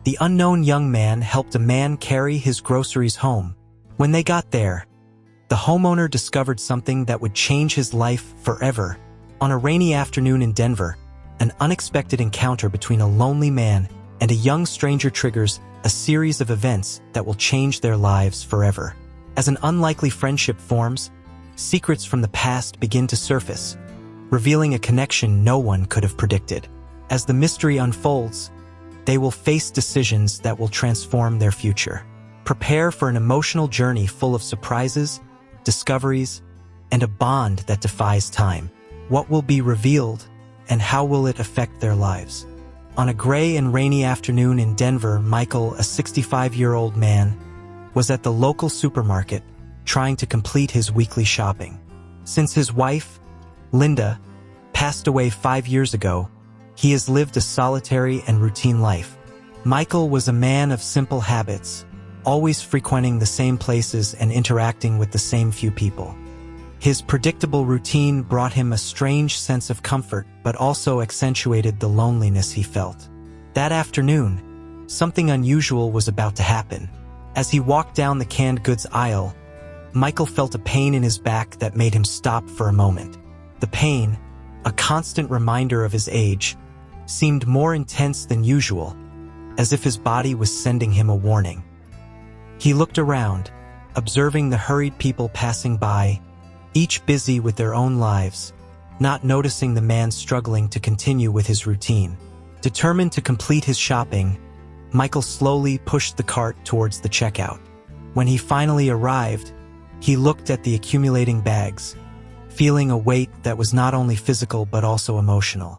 The unknown young man helped a man carry his groceries home. When they got there, the homeowner discovered something that would change his life forever. On a rainy afternoon in Denver, an unexpected encounter between a lonely man and a young stranger triggers a series of events that will change their lives forever. As an unlikely friendship forms, secrets from the past begin to surface, revealing a connection no one could have predicted. As the mystery unfolds, they will face decisions that will transform their future. Prepare for an emotional journey full of surprises, discoveries, and a bond that defies time. What will be revealed, and how will it affect their lives? On a gray and rainy afternoon in Denver, Michael, a 65-year-old man, was at the local supermarket trying to complete his weekly shopping. Since his wife, Linda, passed away 5 years ago, he has lived a solitary and routine life. Michael was a man of simple habits, always frequenting the same places and interacting with the same few people. His predictable routine brought him a strange sense of comfort, but also accentuated the loneliness he felt. That afternoon, something unusual was about to happen. As he walked down the canned goods aisle, Michael felt a pain in his back that made him stop for a moment. The pain, a constant reminder of his age, seemed more intense than usual, as if his body was sending him a warning. He looked around, observing the hurried people passing by, each busy with their own lives, not noticing the man struggling to continue with his routine. Determined to complete his shopping, Michael slowly pushed the cart towards the checkout. When he finally arrived, he looked at the accumulating bags, feeling a weight that was not only physical but also emotional.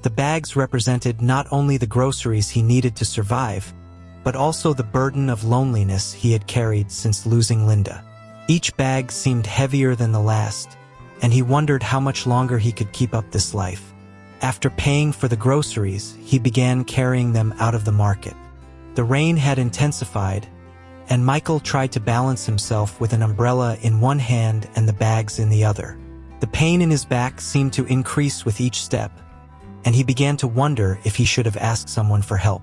The bags represented not only the groceries he needed to survive, but also the burden of loneliness he had carried since losing Linda. Each bag seemed heavier than the last, and he wondered how much longer he could keep up this life. After paying for the groceries, he began carrying them out of the market. The rain had intensified, and Michael tried to balance himself with an umbrella in one hand and the bags in the other. The pain in his back seemed to increase with each step, and he began to wonder if he should have asked someone for help.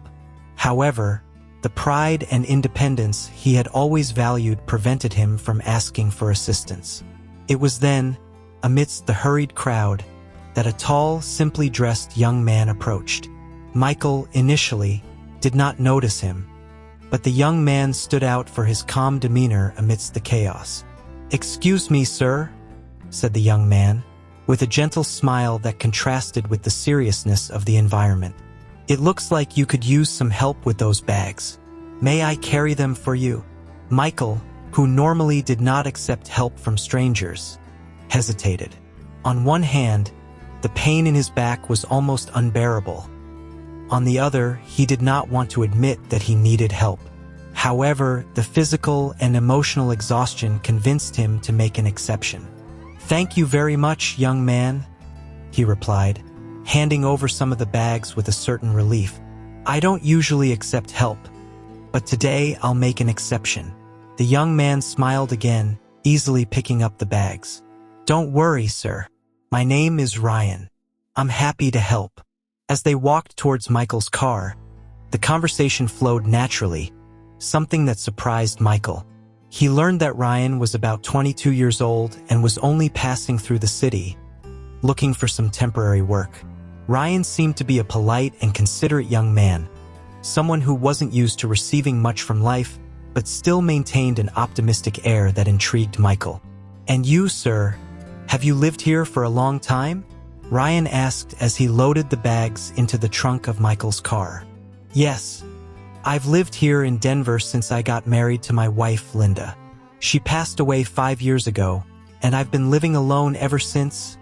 However, the pride and independence he had always valued prevented him from asking for assistance. It was then, amidst the hurried crowd, that a tall, simply dressed young man approached. Michael, initially, did not notice him, but the young man stood out for his calm demeanor amidst the chaos. "Excuse me, sir," said the young man, with a gentle smile that contrasted with the seriousness of the environment. "It looks like you could use some help with those bags. May I carry them for you?" Michael, who normally did not accept help from strangers, hesitated. On one hand, the pain in his back was almost unbearable. On the other, he did not want to admit that he needed help. However, the physical and emotional exhaustion convinced him to make an exception. "Thank you very much, young man," he replied, handing over some of the bags with a certain relief. "I don't usually accept help, but today I'll make an exception." The young man smiled again, easily picking up the bags. "Don't worry, sir. My name is Ryan. I'm happy to help." As they walked towards Michael's car, the conversation flowed naturally, something that surprised Michael. He learned that Ryan was about 22 years old and was only passing through the city, looking for some temporary work. Ryan seemed to be a polite and considerate young man, someone who wasn't used to receiving much from life, but still maintained an optimistic air that intrigued Michael. "And you, sir, have you lived here for a long time?" Ryan asked as he loaded the bags into the trunk of Michael's car. "Yes. I've lived here in Denver since I got married to my wife, Linda. She passed away 5 years ago, and I've been living alone ever since,"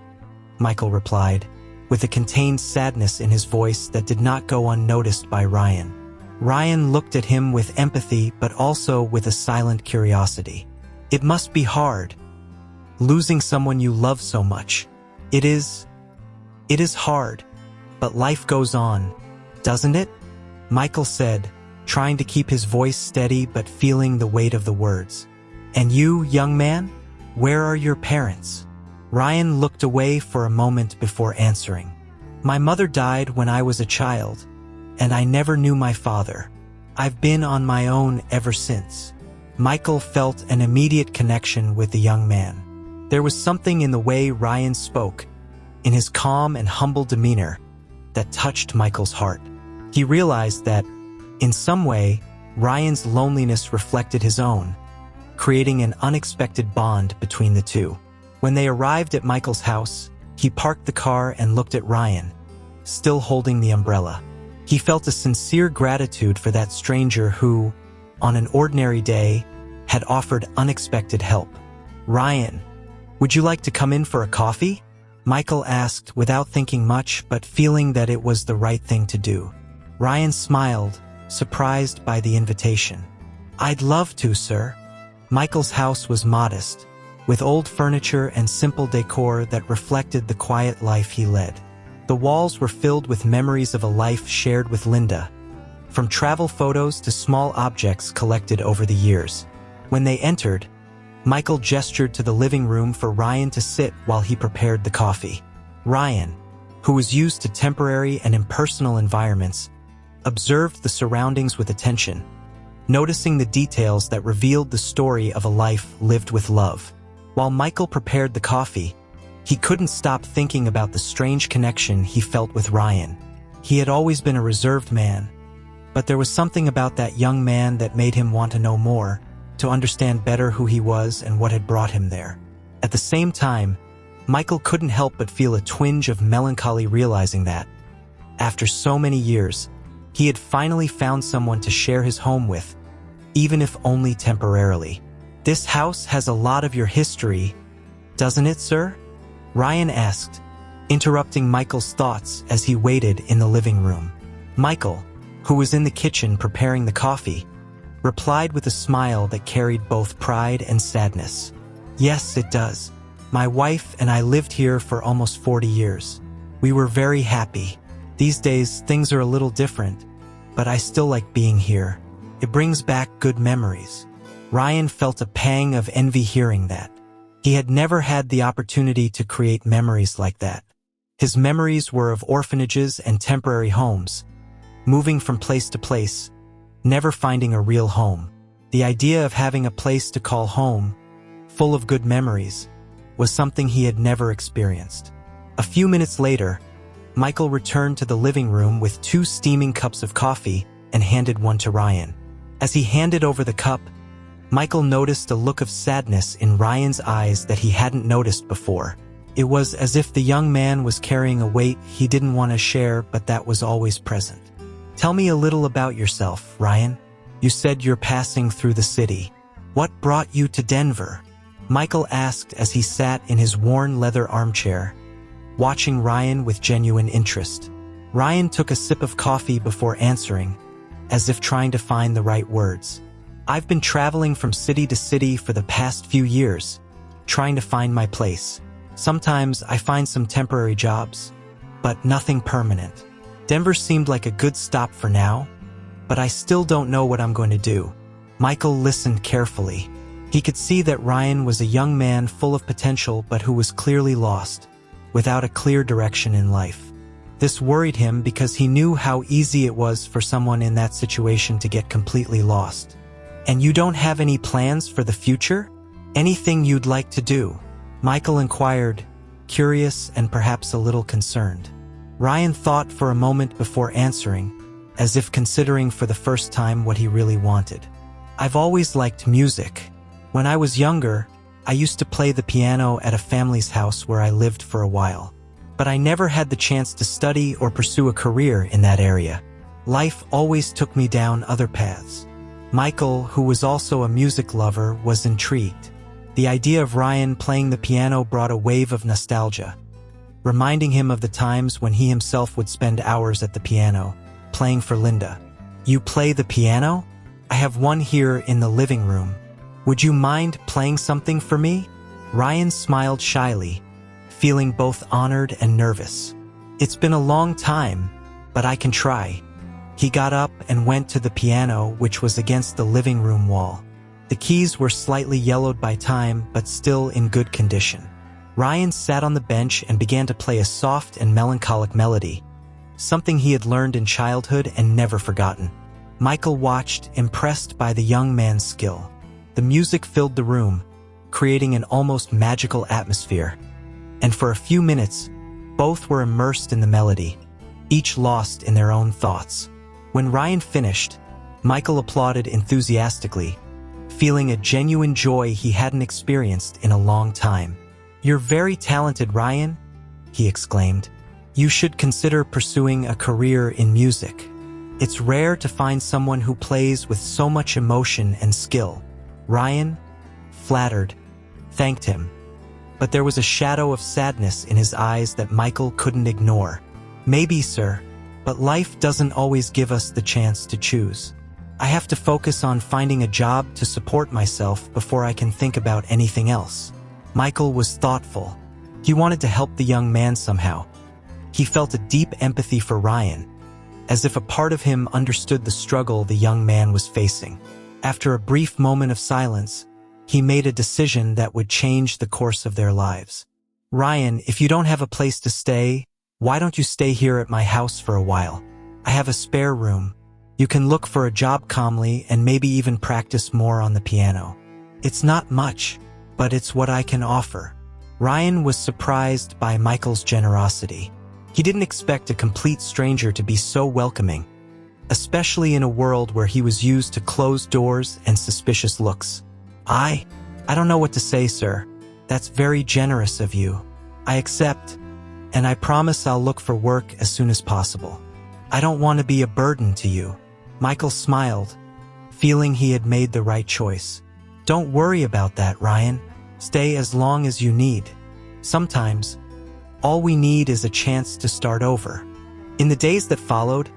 Michael replied, with a contained sadness in his voice that did not go unnoticed by Ryan. Ryan looked at him with empathy but also with a silent curiosity. "It must be hard, losing someone you love so much. It is hard, but life goes on, doesn't it?" Michael said, trying to keep his voice steady but feeling the weight of the words. "And you, young man, where are your parents?" Ryan looked away for a moment before answering. "My mother died when I was a child, and I never knew my father. I've been on my own ever since." Michael felt an immediate connection with the young man. There was something in the way Ryan spoke, in his calm and humble demeanor, that touched Michael's heart. He realized that, in some way, Ryan's loneliness reflected his own, creating an unexpected bond between the two. When they arrived at Michael's house, he parked the car and looked at Ryan, still holding the umbrella. He felt a sincere gratitude for that stranger who, on an ordinary day, had offered unexpected help. "Ryan, would you like to come in for a coffee?" Michael asked without thinking much but feeling that it was the right thing to do. Ryan smiled, surprised by the invitation. "I'd love to, sir." Michael's house was modest, with old furniture and simple decor that reflected the quiet life he led. The walls were filled with memories of a life shared with Linda, from travel photos to small objects collected over the years. When they entered, Michael gestured to the living room for Ryan to sit while he prepared the coffee. Ryan, who was used to temporary and impersonal environments, observed the surroundings with attention, noticing the details that revealed the story of a life lived with love. While Michael prepared the coffee, he couldn't stop thinking about the strange connection he felt with Ryan. He had always been a reserved man, but there was something about that young man that made him want to know more, to understand better who he was and what had brought him there. At the same time, Michael couldn't help but feel a twinge of melancholy realizing that, after so many years, he had finally found someone to share his home with, even if only temporarily. "This house has a lot of your history, doesn't it, sir?" Ryan asked, interrupting Michael's thoughts as he waited in the living room. Michael, who was in the kitchen preparing the coffee, replied with a smile that carried both pride and sadness. "Yes, it does. My wife and I lived here for almost 40 years. We were very happy. These days, things are a little different, but I still like being here. It brings back good memories." Ryan felt a pang of envy hearing that. He had never had the opportunity to create memories like that. His memories were of orphanages and temporary homes, moving from place to place, never finding a real home. The idea of having a place to call home, full of good memories, was something he had never experienced. A few minutes later, Michael returned to the living room with 2 steaming cups of coffee and handed one to Ryan. As he handed over the cup, Michael noticed a look of sadness in Ryan's eyes that he hadn't noticed before. It was as if the young man was carrying a weight he didn't want to share but that was always present. "Tell me a little about yourself, Ryan. You said you're passing through the city. What brought you to Denver?" Michael asked as he sat in his worn leather armchair, watching Ryan with genuine interest. Ryan took a sip of coffee before answering, as if trying to find the right words. "I've been traveling from city to city for the past few years, trying to find my place. Sometimes I find some temporary jobs, but nothing permanent. Denver seemed like a good stop for now, but I still don't know what I'm going to do." Michael listened carefully. He could see that Ryan was a young man full of potential but who was clearly lost, without a clear direction in life. This worried him because he knew how easy it was for someone in that situation to get completely lost. "And you don't have any plans for the future? Anything you'd like to do?" Michael inquired, curious and perhaps a little concerned. Ryan thought for a moment before answering, as if considering for the first time what he really wanted. "I've always liked music. When I was younger, I used to play the piano at a family's house where I lived for a while. But I never had the chance to study or pursue a career in that area. Life always took me down other paths." Michael, who was also a music lover, was intrigued. The idea of Ryan playing the piano brought a wave of nostalgia, reminding him of the times when he himself would spend hours at the piano, playing for Linda. "You play the piano? I have one here in the living room. Would you mind playing something for me?" Ryan smiled shyly, feeling both honored and nervous. "It's been a long time, but I can try." He got up and went to the piano, which was against the living room wall. The keys were slightly yellowed by time, but still in good condition. Ryan sat on the bench and began to play a soft and melancholic melody, something he had learned in childhood and never forgotten. Michael watched, impressed by the young man's skill. The music filled the room, creating an almost magical atmosphere. And for a few minutes, both were immersed in the melody, each lost in their own thoughts. When Ryan finished, Michael applauded enthusiastically, feeling a genuine joy he hadn't experienced in a long time. "You're very talented, Ryan," he exclaimed. "You should consider pursuing a career in music. It's rare to find someone who plays with so much emotion and skill." Ryan, flattered, thanked him, but there was a shadow of sadness in his eyes that Michael couldn't ignore. "Maybe, sir, but life doesn't always give us the chance to choose. I have to focus on finding a job to support myself before I can think about anything else." Michael was thoughtful. He wanted to help the young man somehow. He felt a deep empathy for Ryan, as if a part of him understood the struggle the young man was facing. After a brief moment of silence, he made a decision that would change the course of their lives. "Ryan, if you don't have a place to stay, why don't you stay here at my house for a while? I have a spare room. You can look for a job calmly and maybe even practice more on the piano. It's not much, but it's what I can offer." Ryan was surprised by Michael's generosity. He didn't expect a complete stranger to be so welcoming, especially in a world where he was used to closed doors and suspicious looks. I don't know what to say, sir. That's very generous of you. I accept, and I promise I'll look for work as soon as possible. I don't want to be a burden to you." Michael smiled, feeling he had made the right choice. "Don't worry about that, Ryan. Stay as long as you need. Sometimes, all we need is a chance to start over." In the days that followed,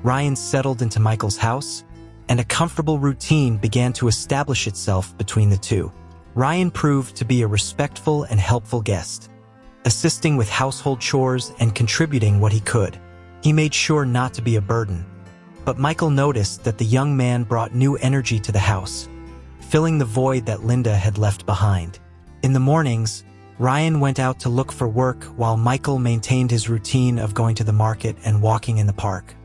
Ryan settled into Michael's house, and a comfortable routine began to establish itself between the two. Ryan proved to be a respectful and helpful guest, assisting with household chores and contributing what he could. He made sure not to be a burden. But Michael noticed that the young man brought new energy to the house, filling the void that Linda had left behind. In the mornings, Ryan went out to look for work while Michael maintained his routine of going to the market and walking in the park.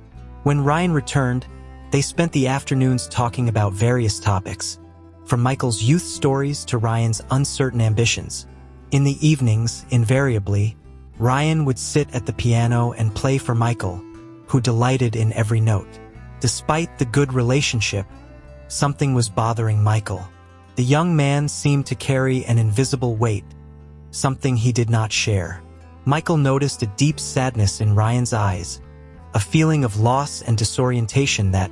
When Ryan returned, they spent the afternoons talking about various topics, from Michael's youth stories to Ryan's uncertain ambitions. In the evenings, invariably, Ryan would sit at the piano and play for Michael, who delighted in every note. Despite the good relationship, something was bothering Michael. The young man seemed to carry an invisible weight, something he did not share. Michael noticed a deep sadness in Ryan's eyes, a feeling of loss and disorientation that,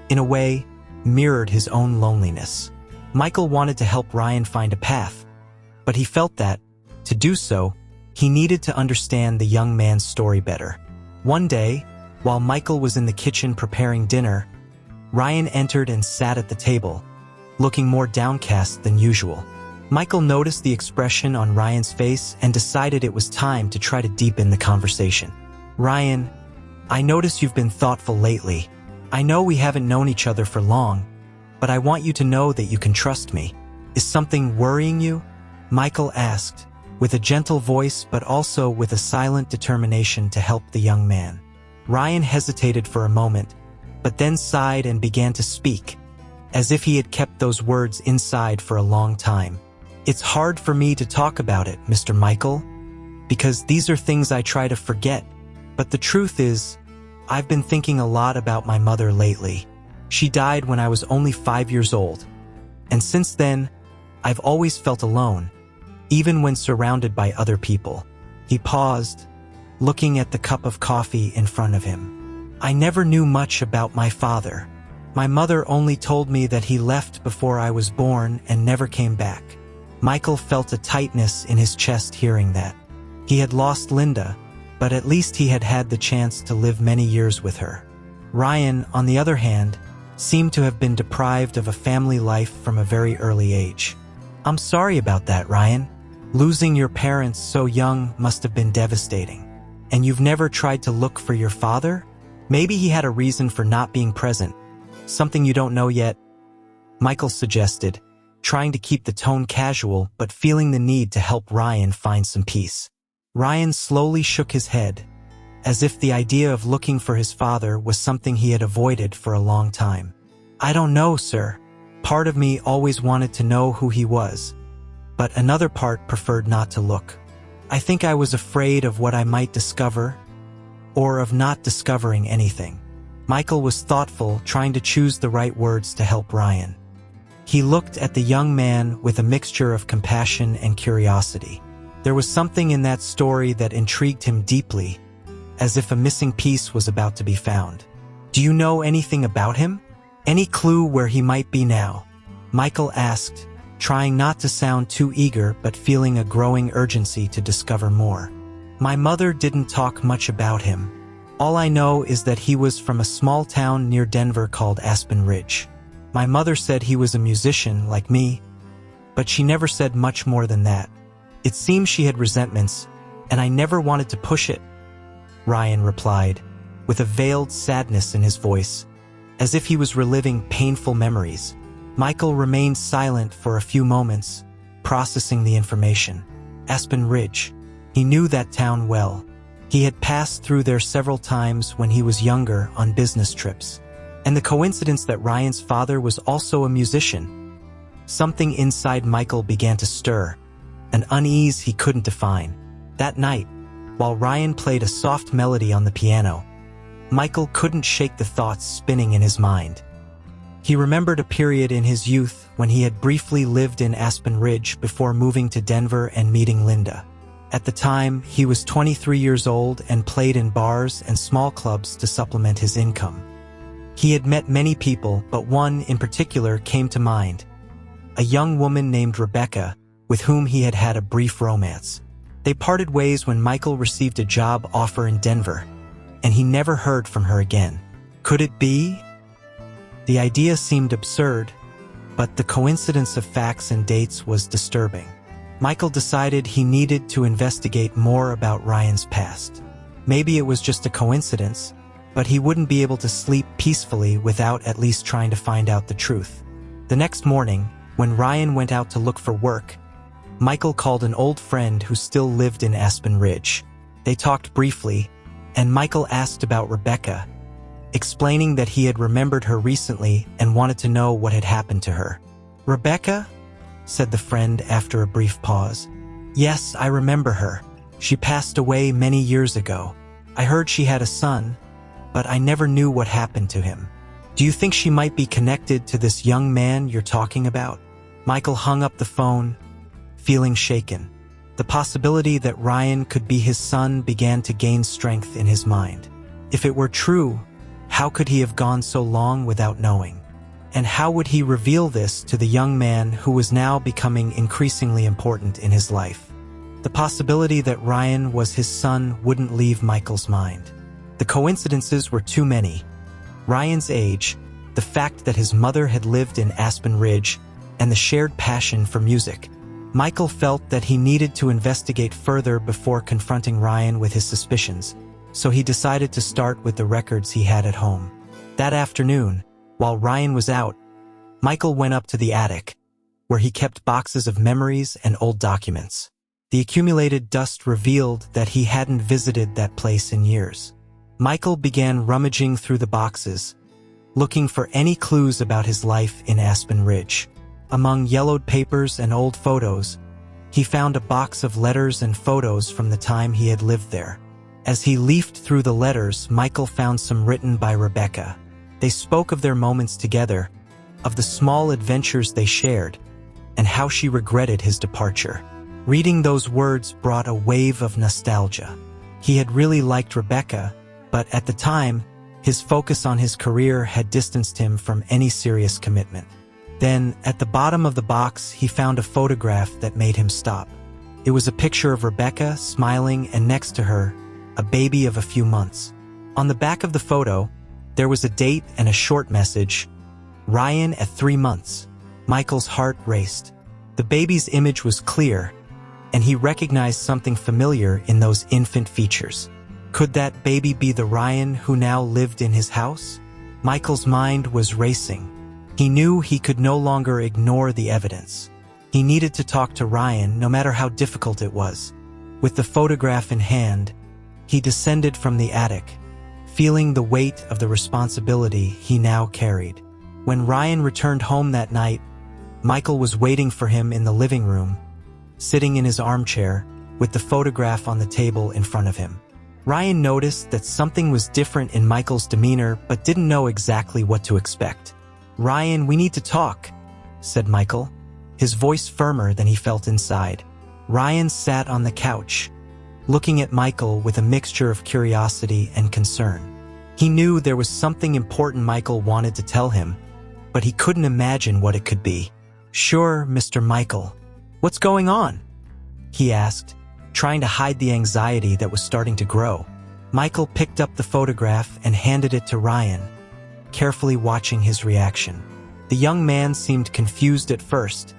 in a way, mirrored his own loneliness. Michael wanted to help Ryan find a path, but he felt that, to do so, he needed to understand the young man's story better. One day, while Michael was in the kitchen preparing dinner, Ryan entered and sat at the table, looking more downcast than usual. Michael noticed the expression on Ryan's face and decided it was time to try to deepen the conversation. "Ryan, I notice you've been thoughtful lately. I know we haven't known each other for long, but I want you to know that you can trust me. Is something worrying you?" Michael asked, with a gentle voice but also with a silent determination to help the young man. Ryan hesitated for a moment, but then sighed and began to speak, as if he had kept those words inside for a long time. "It's hard for me to talk about it, Mr. Michael, because these are things I try to forget. But the truth is, I've been thinking a lot about my mother lately. She died when I was only 5 years old, and since then, I've always felt alone, even when surrounded by other people." He paused, looking at the cup of coffee in front of him. "I never knew much about my father. My mother only told me that he left before I was born and never came back." Michael felt a tightness in his chest hearing that. He had lost Linda, but at least he had had the chance to live many years with her. Ryan, on the other hand, seemed to have been deprived of a family life from a very early age. "I'm sorry about that, Ryan. Losing your parents so young must have been devastating. And you've never tried to look for your father? Maybe he had a reason for not being present. Something you don't know yet?" Michael suggested, trying to keep the tone casual but feeling the need to help Ryan find some peace. Ryan slowly shook his head, as if the idea of looking for his father was something he had avoided for a long time. "I don't know, sir. Part of me always wanted to know who he was, but another part preferred not to look. I think I was afraid of what I might discover, or of not discovering anything." Michael was thoughtful, trying to choose the right words to help Ryan. He looked at the young man with a mixture of compassion and curiosity. There was something in that story that intrigued him deeply, as if a missing piece was about to be found. "Do you know anything about him? Any clue where he might be now?" Michael asked, trying not to sound too eager but feeling a growing urgency to discover more. "My mother didn't talk much about him. All I know is that he was from a small town near Denver called Aspen Ridge. My mother said he was a musician like me, but she never said much more than that. It seems she had resentments, and I never wanted to push it," Ryan replied, with a veiled sadness in his voice, as if he was reliving painful memories. Michael remained silent for a few moments, processing the information. Aspen Ridge. He knew that town well. He had passed through there several times when he was younger on business trips. And the coincidence that Ryan's father was also a musician. Something inside Michael began to stir, an unease he couldn't define. That night, while Ryan played a soft melody on the piano, Michael couldn't shake the thoughts spinning in his mind. He remembered a period in his youth when he had briefly lived in Aspen Ridge before moving to Denver and meeting Linda. At the time, he was 23 years old and played in bars and small clubs to supplement his income. He had met many people, but one in particular came to mind. A young woman named Rebecca, with whom he had had a brief romance. They parted ways when Michael received a job offer in Denver, and he never heard from her again. Could it be? The idea seemed absurd, but the coincidence of facts and dates was disturbing. Michael decided he needed to investigate more about Ryan's past. Maybe it was just a coincidence, but he wouldn't be able to sleep peacefully without at least trying to find out the truth. The next morning, when Ryan went out to look for work, Michael called an old friend who still lived in Aspen Ridge. They talked briefly, and Michael asked about Rebecca, explaining that he had remembered her recently and wanted to know what had happened to her. "Rebecca?" said the friend after a brief pause. "Yes, I remember her. She passed away many years ago. I heard she had a son, but I never knew what happened to him. Do you think she might be connected to this young man you're talking about?" Michael hung up the phone, feeling shaken. The possibility that Ryan could be his son began to gain strength in his mind. If it were true, how could he have gone so long without knowing? And how would he reveal this to the young man who was now becoming increasingly important in his life? The possibility that Ryan was his son wouldn't leave Michael's mind. The coincidences were too many. Ryan's age, the fact that his mother had lived in Aspen Ridge, and the shared passion for music. Michael felt that he needed to investigate further before confronting Ryan with his suspicions, so he decided to start with the records he had at home. That afternoon, while Ryan was out, Michael went up to the attic, where he kept boxes of memories and old documents. The accumulated dust revealed that he hadn't visited that place in years. Michael began rummaging through the boxes, looking for any clues about his life in Aspen Ridge. Among yellowed papers and old photos, he found a box of letters and photos from the time he had lived there. As he leafed through the letters, Michael found some written by Rebecca. They spoke of their moments together, of the small adventures they shared, and how she regretted his departure. Reading those words brought a wave of nostalgia. He had really liked Rebecca, but at the time, his focus on his career had distanced him from any serious commitment. Then, at the bottom of the box, he found a photograph that made him stop. It was a picture of Rebecca smiling, and next to her, a baby of a few months. On the back of the photo, there was a date and a short message, "Ryan at 3 months." Michael's heart raced. The baby's image was clear, and he recognized something familiar in those infant features. Could that baby be the Ryan who now lived in his house? Michael's mind was racing. He knew he could no longer ignore the evidence. He needed to talk to Ryan, no matter how difficult it was. With the photograph in hand, He descended from the attic, feeling the weight of the responsibility he now carried. When Ryan returned home that night, Michael was waiting for him in the living room, sitting in his armchair with the photograph on the table in front of him. Ryan noticed that something was different in Michael's demeanor but didn't know exactly what to expect. "Ryan, we need to talk," said Michael, his voice firmer than he felt inside. Ryan sat on the couch, looking at Michael with a mixture of curiosity and concern. He knew there was something important Michael wanted to tell him, but he couldn't imagine what it could be. "Sure, Mr. Michael. What's going on?" he asked, trying to hide the anxiety that was starting to grow. Michael picked up the photograph and handed it to Ryan, carefully watching his reaction. The young man seemed confused at first,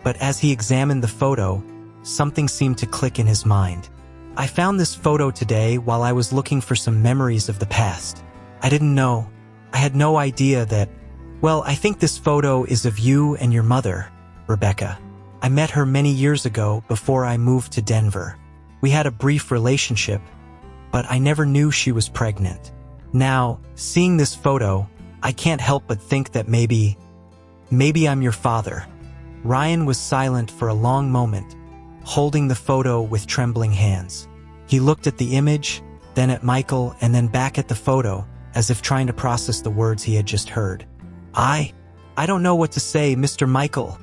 but as he examined the photo, something seemed to click in his mind. "I found this photo today while I was looking for some memories of the past. I had no idea that, well, I think this photo is of you and your mother, Rebecca. I met her many years ago before I moved to Denver. We had a brief relationship, but I never knew she was pregnant. Now, seeing this photo, I can't help but think that maybe I'm your father." Ryan was silent for a long moment, holding the photo with trembling hands. He looked at the image, then at Michael, and then back at the photo, as if trying to process the words he had just heard. I don't know what to say, Mr. Michael,"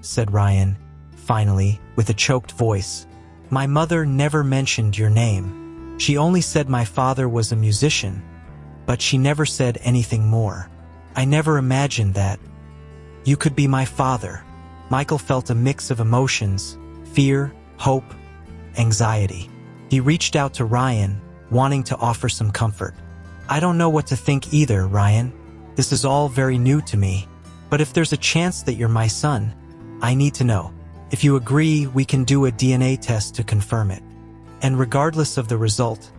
said Ryan, finally, with a choked voice. "My mother never mentioned your name. She only said my father was a musician, but she never said anything more. I never imagined that you could be my father." Michael felt a mix of emotions: fear, hope, anxiety. He reached out to Ryan, wanting to offer some comfort. "I don't know what to think either, Ryan. This is all very new to me. But if there's a chance that you're my son, I need to know. If you agree, we can do a DNA test to confirm it. And regardless of the result,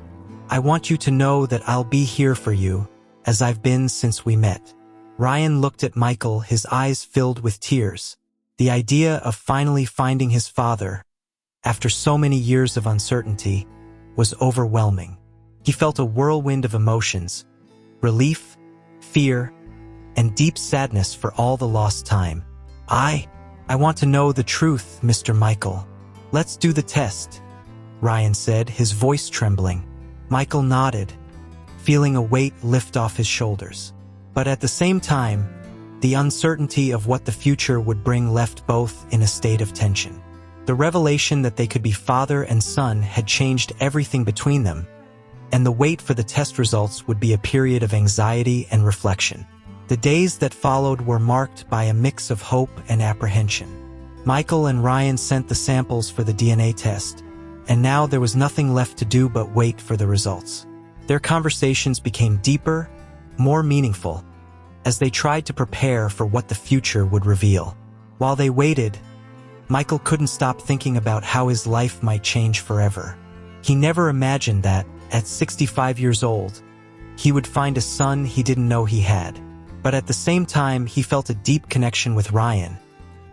I want you to know that I'll be here for you, as I've been since we met." Ryan looked at Michael, his eyes filled with tears. The idea of finally finding his father, after so many years of uncertainty, was overwhelming. He felt a whirlwind of emotions: relief, fear, and deep sadness for all the lost time. I want to know the truth, Mr. Michael. Let's do the test," Ryan said, his voice trembling. Michael nodded, feeling a weight lift off his shoulders. But at the same time, the uncertainty of what the future would bring left both in a state of tension. The revelation that they could be father and son had changed everything between them, and the wait for the test results would be a period of anxiety and reflection. The days that followed were marked by a mix of hope and apprehension. Michael and Ryan sent the samples for the DNA test, and now there was nothing left to do but wait for the results. Their conversations became deeper, more meaningful, as they tried to prepare for what the future would reveal. While they waited, Michael couldn't stop thinking about how his life might change forever. He never imagined that, at 65 years old, he would find a son he didn't know he had. But at the same time, he felt a deep connection with Ryan,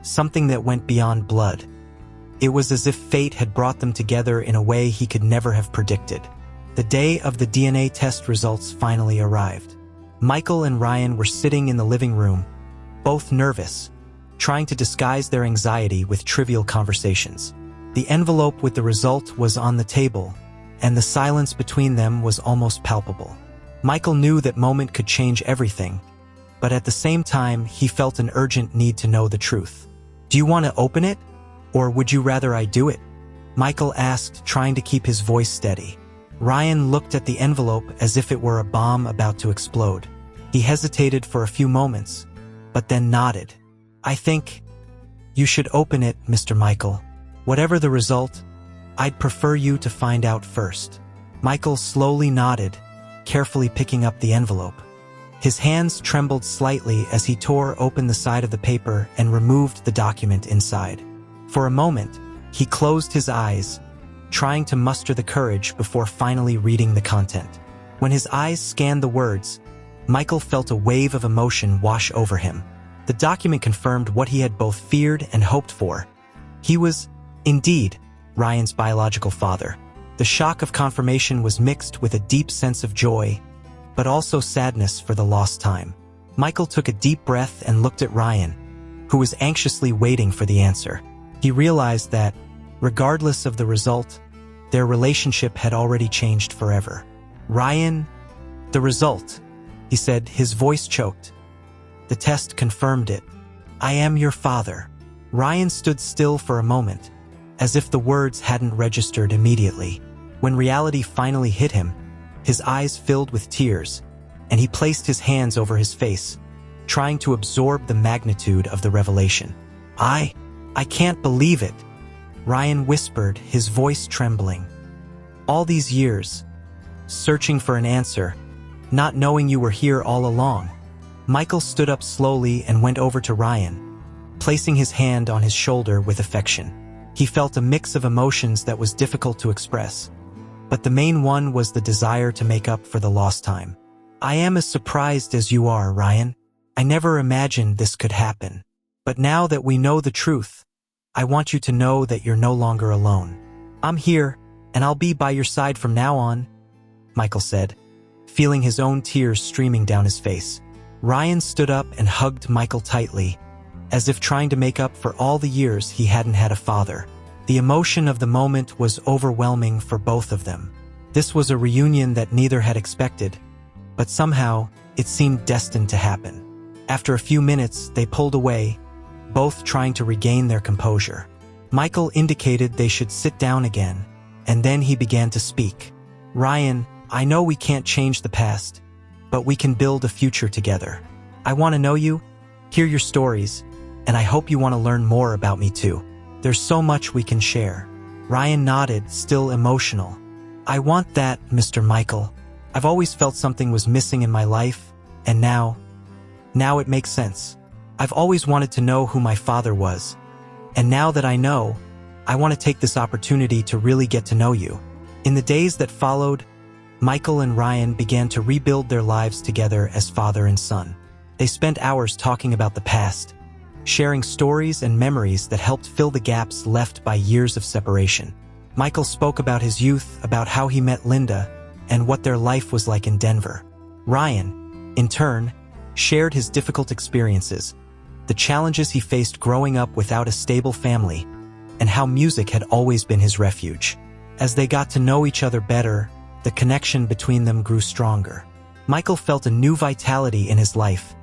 something that went beyond blood. It was as if fate had brought them together in a way he could never have predicted. The day of the DNA test results finally arrived. Michael and Ryan were sitting in the living room, both nervous, trying to disguise their anxiety with trivial conversations. The envelope with the result was on the table, and the silence between them was almost palpable. Michael knew that moment could change everything, but at the same time, he felt an urgent need to know the truth. "Do you want to open it, or would you rather I do it?" Michael asked, trying to keep his voice steady. Ryan looked at the envelope as if it were a bomb about to explode. He hesitated for a few moments, but then nodded. "I think you should open it, Mr. Michael. Whatever the result, I'd prefer you to find out first." Michael slowly nodded, carefully picking up the envelope. His hands trembled slightly as he tore open the side of the paper and removed the document inside. For a moment, he closed his eyes, trying to muster the courage before finally reading the content. When his eyes scanned the words, Michael felt a wave of emotion wash over him. The document confirmed what he had both feared and hoped for. He was, indeed, Ryan's biological father. The shock of confirmation was mixed with a deep sense of joy, but also sadness for the lost time. Michael took a deep breath and looked at Ryan, who was anxiously waiting for the answer. He realized that, regardless of the result, their relationship had already changed forever. "Ryan, the result," he said, his voice choked. "The test confirmed it. I am your father." Ryan stood still for a moment, as if the words hadn't registered immediately. When reality finally hit him, his eyes filled with tears, and he placed his hands over his face, trying to absorb the magnitude of the revelation. I can't believe it," Ryan whispered, his voice trembling. "All these years, searching for an answer, not knowing you were here all along." Michael stood up slowly and went over to Ryan, placing his hand on his shoulder with affection. He felt a mix of emotions that was difficult to express, but the main one was the desire to make up for the lost time. "I am as surprised as you are, Ryan. I never imagined this could happen. But now that we know the truth, I want you to know that you're no longer alone. I'm here, and I'll be by your side from now on," Michael said, feeling his own tears streaming down his face. Ryan stood up and hugged Michael tightly, as if trying to make up for all the years he hadn't had a father. The emotion of the moment was overwhelming for both of them. This was a reunion that neither had expected, but somehow it seemed destined to happen. After a few minutes, they pulled away, both trying to regain their composure. Michael indicated they should sit down again, and then he began to speak. "Ryan, I know we can't change the past, but we can build a future together. I want to know you, hear your stories, and I hope you want to learn more about me too. There's so much we can share." Ryan nodded, still emotional. "I want that, Mr. Michael. I've always felt something was missing in my life, and now it makes sense. I've always wanted to know who my father was, and now that I know, I want to take this opportunity to really get to know you." In the days that followed, Michael and Ryan began to rebuild their lives together as father and son. They spent hours talking about the past, sharing stories and memories that helped fill the gaps left by years of separation. Michael spoke about his youth, about how he met Linda, and what their life was like in Denver. Ryan, in turn, shared his difficult experiences, the challenges he faced growing up without a stable family, and how music had always been his refuge. As they got to know each other better, the connection between them grew stronger. Michael felt a new vitality in his life,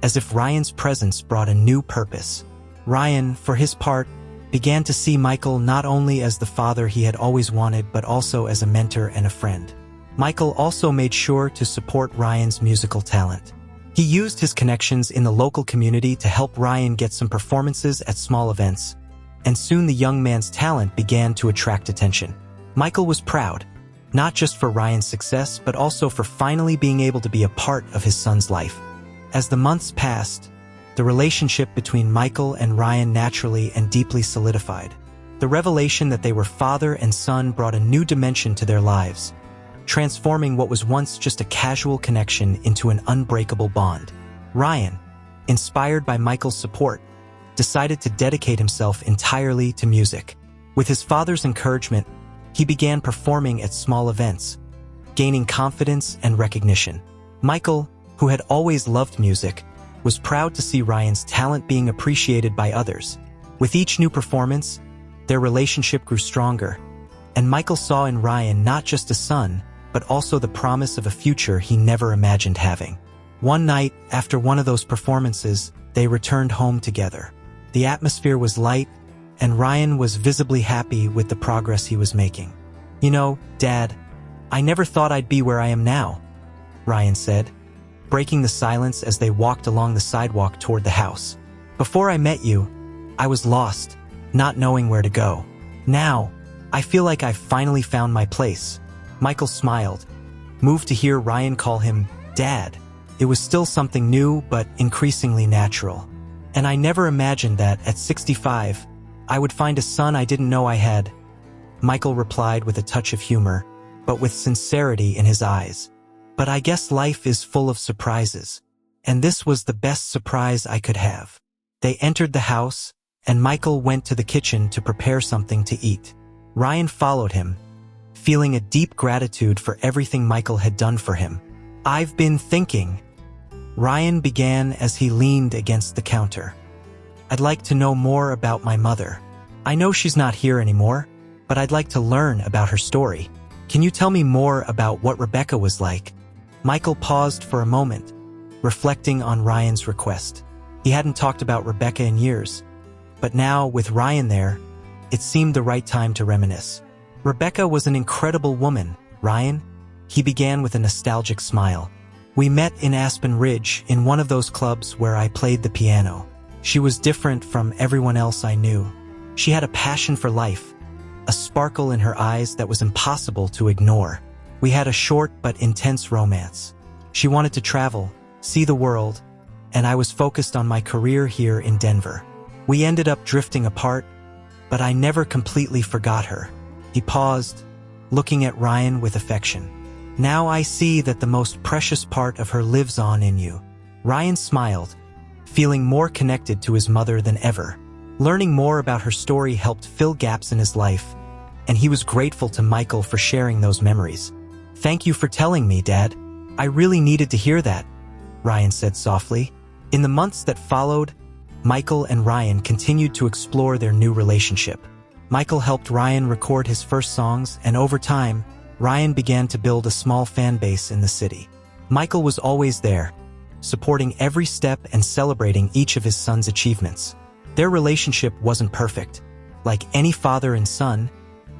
as if Ryan's presence brought a new purpose. Ryan, for his part, began to see Michael not only as the father he had always wanted but also as a mentor and a friend. Michael also made sure to support Ryan's musical talent. He used his connections in the local community to help Ryan get some performances at small events, and soon the young man's talent began to attract attention. Michael was proud, not just for Ryan's success but also for finally being able to be a part of his son's life. As the months passed, the relationship between Michael and Ryan naturally and deeply solidified. The revelation that they were father and son brought a new dimension to their lives, transforming what was once just a casual connection into an unbreakable bond. Ryan, inspired by Michael's support, decided to dedicate himself entirely to music. With his father's encouragement, he began performing at small events, gaining confidence and recognition. Michael, who had always loved music, was proud to see Ryan's talent being appreciated by others. With each new performance, their relationship grew stronger, and Michael saw in Ryan not just a son, but also the promise of a future he never imagined having. One night, after one of those performances, they returned home together. The atmosphere was light, and Ryan was visibly happy with the progress he was making. "You know, Dad, I never thought I'd be where I am now," Ryan said, breaking the silence as they walked along the sidewalk toward the house. "Before I met you, I was lost, not knowing where to go. Now, I feel like I've finally found my place." Michael smiled, moved to hear Ryan call him Dad. It was still something new, but increasingly natural. "And I never imagined that, at 65, I would find a son I didn't know I had," Michael replied with a touch of humor, but with sincerity in his eyes. "But I guess life is full of surprises, and this was the best surprise I could have." They entered the house, and Michael went to the kitchen to prepare something to eat. Ryan followed him, feeling a deep gratitude for everything Michael had done for him. "I've been thinking," Ryan began as he leaned against the counter. "I'd like to know more about my mother. I know she's not here anymore, but I'd like to learn about her story. Can you tell me more about what Rebecca was like?" Michael paused for a moment, reflecting on Ryan's request. He hadn't talked about Rebecca in years, but now, with Ryan there, it seemed the right time to reminisce. "Rebecca was an incredible woman, Ryan," he began with a nostalgic smile. "We met in Aspen Ridge in one of those clubs where I played the piano. She was different from everyone else I knew. She had a passion for life, a sparkle in her eyes that was impossible to ignore. We had a short but intense romance. She wanted to travel, see the world, and I was focused on my career here in Denver. We ended up drifting apart, but I never completely forgot her." He paused, looking at Ryan with affection. "Now I see that the most precious part of her lives on in you." Ryan smiled, feeling more connected to his mother than ever. Learning more about her story helped fill gaps in his life, and he was grateful to Michael for sharing those memories. "Thank you for telling me, Dad. I really needed to hear that," Ryan said softly. In the months that followed, Michael and Ryan continued to explore their new relationship. Michael helped Ryan record his first songs, and over time, Ryan began to build a small fan base in the city. Michael was always there, supporting every step and celebrating each of his son's achievements. Their relationship wasn't perfect. Like any father and son,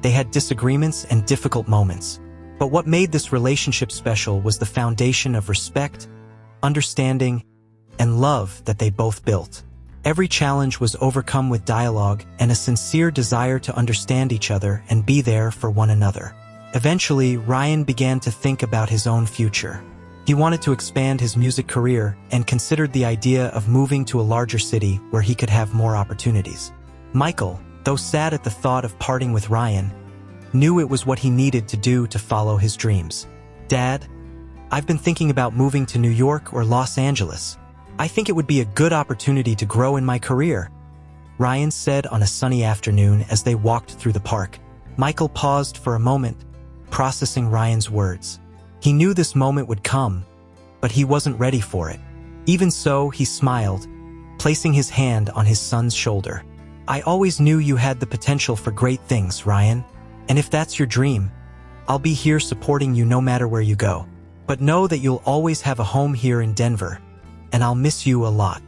they had disagreements and difficult moments. But what made this relationship special was the foundation of respect, understanding, and love that they both built. Every challenge was overcome with dialogue and a sincere desire to understand each other and be there for one another. Eventually, Ryan began to think about his own future. He wanted to expand his music career and considered the idea of moving to a larger city where he could have more opportunities. Michael, though sad at the thought of parting with Ryan, knew it was what he needed to do to follow his dreams. "Dad, I've been thinking about moving to New York or Los Angeles. I think it would be a good opportunity to grow in my career," Ryan said on a sunny afternoon as they walked through the park. Michael paused for a moment, processing Ryan's words. He knew this moment would come, but he wasn't ready for it. Even so, he smiled, placing his hand on his son's shoulder. "I always knew you had the potential for great things, Ryan. And if that's your dream, I'll be here supporting you no matter where you go. But know that you'll always have a home here in Denver, and I'll miss you a lot."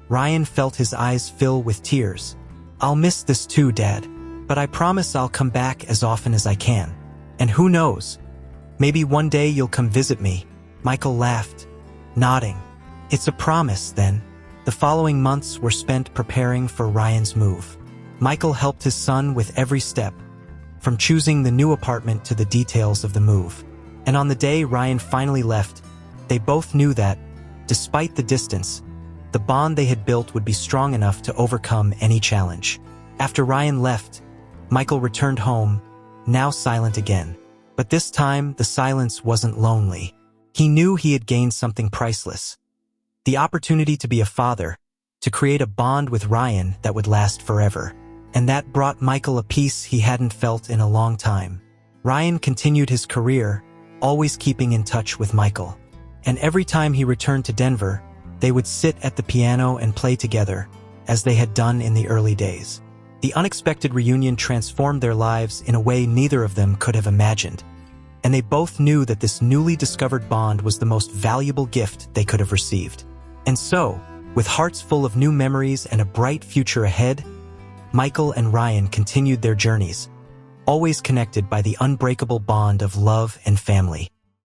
Ryan felt his eyes fill with tears. "I'll miss this too, Dad, but I promise I'll come back as often as I can. And who knows, maybe one day you'll come visit me." Michael laughed, nodding. "It's a promise, then." The following months were spent preparing for Ryan's move. Michael helped his son with every step, from choosing the new apartment to the details of the move. And on the day Ryan finally left, they both knew that, despite the distance, the bond they had built would be strong enough to overcome any challenge. After Ryan left, Michael returned home, now silent again. But this time, the silence wasn't lonely. He knew he had gained something priceless. The opportunity to be a father, to create a bond with Ryan that would last forever. And that brought Michael a peace he hadn't felt in a long time. Ryan continued his career, always keeping in touch with Michael. And every time he returned to Denver, they would sit at the piano and play together, as they had done in the early days. The unexpected reunion transformed their lives in a way neither of them could have imagined, and they both knew that this newly discovered bond was the most valuable gift they could have received. And so, with hearts full of new memories and a bright future ahead, Michael and Ryan continued their journeys, always connected by the unbreakable bond of love and family.